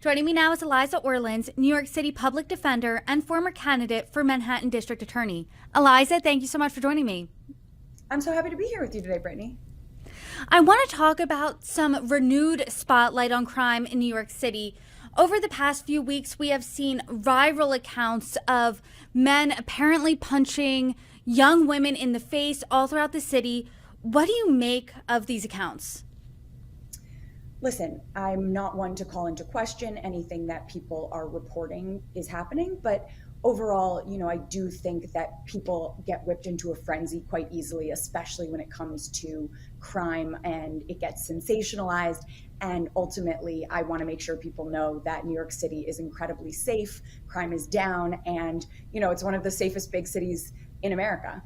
Joining me now is Eliza Orlins, New York City public defender and former candidate for Manhattan District Attorney. Eliza, thank you so much for joining me. I'm so happy to be here with you today, Brittany. I want to talk about some renewed spotlight on crime in New York City. Over the past few weeks, we have seen viral accounts of men apparently punching young women in the face all throughout the city. What do you make of these accounts? Listen, I'm not one to call into question anything that people are reporting is happening, but overall, I do think that people get whipped into a frenzy quite easily, especially when it comes to crime, and it gets sensationalized. And ultimately, I want to make sure people know that New York City is incredibly safe, crime is down, and it's one of the safest big cities in America.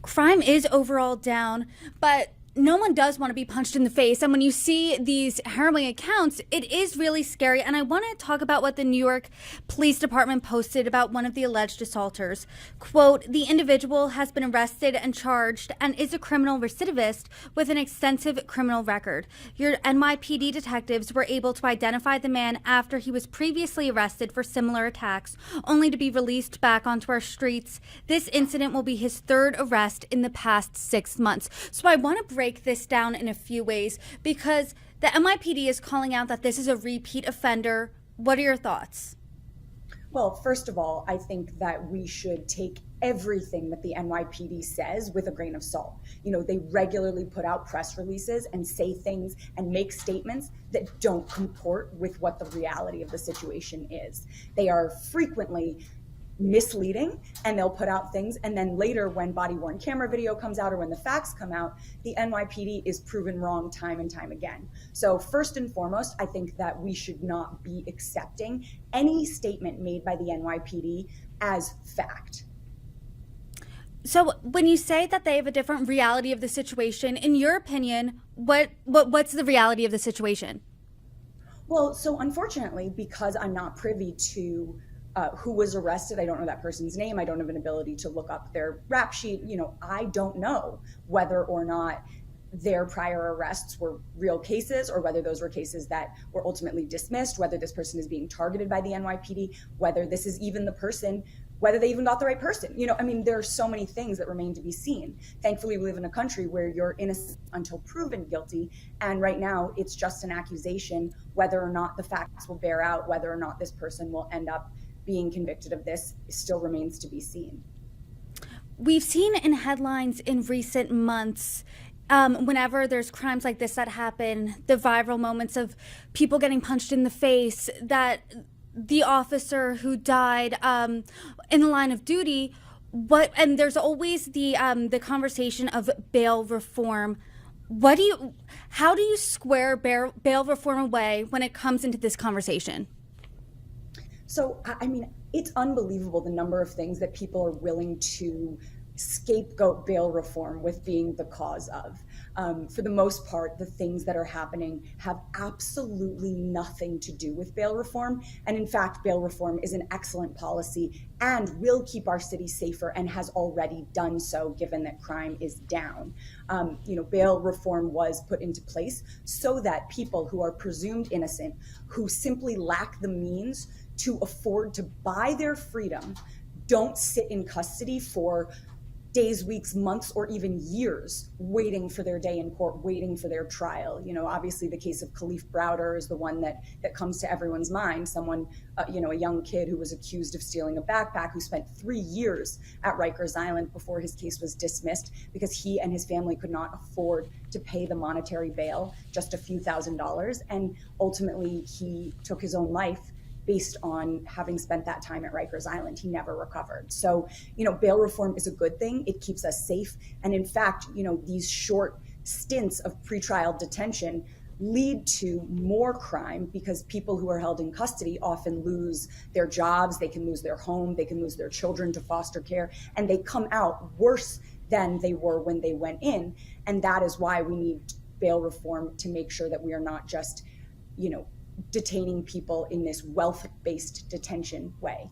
Crime is overall down, but no one does want to be punched in the face. And when you see these harrowing accounts, it is really scary. And I want to talk about what the New York Police Department posted about one of the alleged assaulters. Quote, "The individual has been arrested and charged and is a criminal recidivist with an extensive criminal record. Your NYPD detectives were able to identify the man after he was previously arrested for similar attacks, only to be released back onto our streets. This incident will be his third arrest in the past 6 months." So I want to break this down in a few ways, because the NYPD is calling out that this is a repeat offender. What are your thoughts? Well, first of all, I think that we should take everything that the NYPD says with a grain of salt. They regularly put out press releases and say things and make statements that don't comport with what the reality of the situation is. They are frequently misleading, and they'll put out things, and then later when body-worn camera video comes out or when the facts come out, the NYPD is proven wrong time and time again. So first and foremost, I think that we should not be accepting any statement made by the NYPD as fact. So when you say that they have a different reality of the situation, in your opinion, what's the reality of the situation? Well, so unfortunately, because I'm not privy to who was arrested, I don't know that person's name, I don't have an ability to look up their rap sheet, I don't know whether or not their prior arrests were real cases, or whether those were cases that were ultimately dismissed, whether this person is being targeted by the NYPD, whether this is even the person, whether they even got the right person. There are so many things that remain to be seen. Thankfully, we live in a country where you're innocent until proven guilty. And right now, it's just an accusation. Whether or not the facts will bear out, whether or not this person will end up being convicted of this, still remains to be seen. We've seen in headlines in recent months, whenever there's crimes like this that happen, the viral moments of people getting punched in the face, that the officer who died in the line of duty, and there's always the conversation of bail reform. How do you square bail reform away when it comes into this conversation? So, it's unbelievable the number of things that people are willing to scapegoat bail reform with being the cause of. For the most part, the things that are happening have absolutely nothing to do with bail reform. And in fact, bail reform is an excellent policy and will keep our city safer, and has already done so, given that crime is down. Bail reform was put into place so that people who are presumed innocent, who simply lack the means to afford to buy their freedom, don't sit in custody for days, weeks, months, or even years waiting for their day in court, waiting for their trial. Obviously the case of Khalif Browder is the one that comes to everyone's mind. Someone, a young kid who was accused of stealing a backpack, who spent 3 years at Rikers Island before his case was dismissed because he and his family could not afford to pay the monetary bail, just a few $1,000s. And ultimately he took his own life based on having spent that time at Rikers Island. He never recovered. So, bail reform is a good thing. It keeps us safe. And in fact, these short stints of pretrial detention lead to more crime, because people who are held in custody often lose their jobs, they can lose their home, they can lose their children to foster care, and they come out worse than they were when they went in. And that is why we need bail reform, to make sure that we are not just, detaining people in this wealth-based detention way.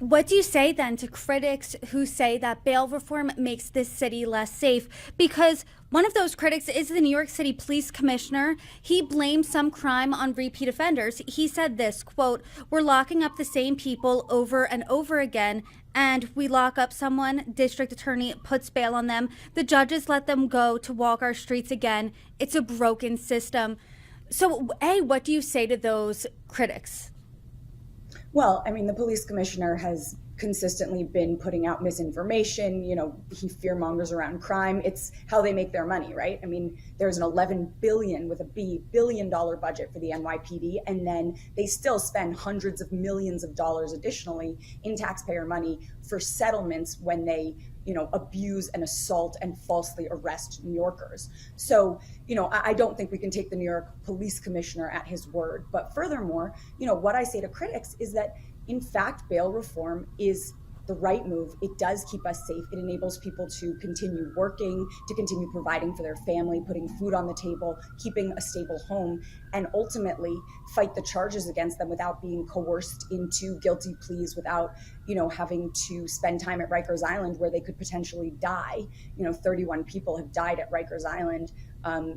What do you say then to critics who say that bail reform makes this city less safe? Because one of those critics is the New York City Police Commissioner. He blamed some crime on repeat offenders. He said this, quote, "We're locking up the same people over and over again, and we lock up someone, district attorney puts bail on them, the judges let them go to walk our streets again. It's a broken system." So, A, what do you say to those critics? Well, I mean, the police commissioner has consistently been putting out misinformation. You know, he fearmongers around crime. It's how they make their money, right? I mean, there's an 11 billion with a B billion-dollar budget for the NYPD, and then they still spend hundreds of millions of dollars additionally in taxpayer money for settlements when they, you know, abuse and assault and falsely arrest New Yorkers. So, you know, I don't think we can take the New York police commissioner at his word. But furthermore, you know, what I say to critics is that, in fact, bail reform is the right move. It does keep us safe. It enables people to continue working, to continue providing for their family, putting food on the table, keeping a stable home, and ultimately fight the charges against them without being coerced into guilty pleas, without, you know, having to spend time at Rikers Island where they could potentially die. You know, 31 people have died at Rikers Island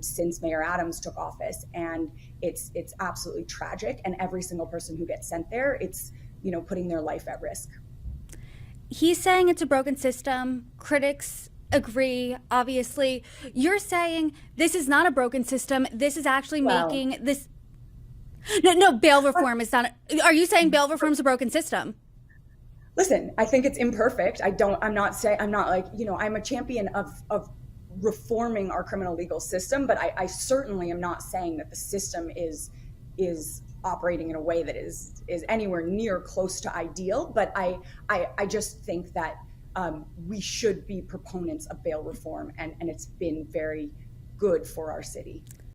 since Mayor Adams took office, and it's absolutely tragic. And every single person who gets sent there, it's, you know, putting their life at risk. He's saying it's a broken system. Critics agree, obviously. You're saying this is not a broken system. This is actually making this. No, bail reform is not. Are you saying bail reform is a broken system? Listen, I think it's imperfect. I'm not like, you know, I'm a champion of reforming our criminal legal system, but I certainly am not saying that the system is operating in a way that is anywhere near close to ideal. But I just think that we should be proponents of bail reform, and it's been very good for our city.